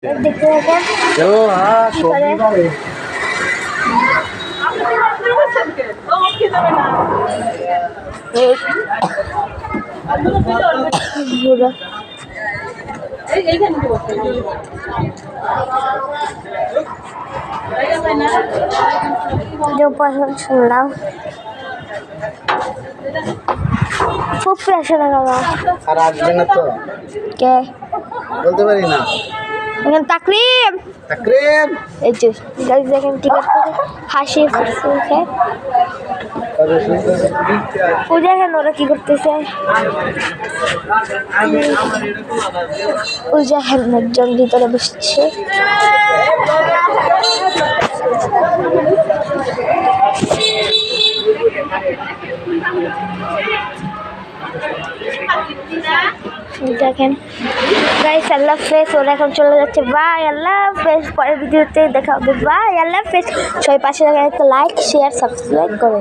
দেখতে শুনলাম খুব প্রেশার লাগা আর আসবে না তো কে বলতে পারি না। এখন তাকরিম তাকরিম এই যে গাইস দেখেন কি করতে হাসি ফুটছে পূজা এখন ওরা কি করতেছে পূজা এখন একজন ভিতরে বসছে দেখেন গাইস আল্লাহ হাফেজ ওরা এখন চলে যাচ্ছে বাই আল্লাহ হাফেজ পরের ভিডিওতে দেখা হবে বাই আল্লাহ হাফেজ সবাই পাশে একটা লাইক শেয়ার সাবস্ক্রাইব করে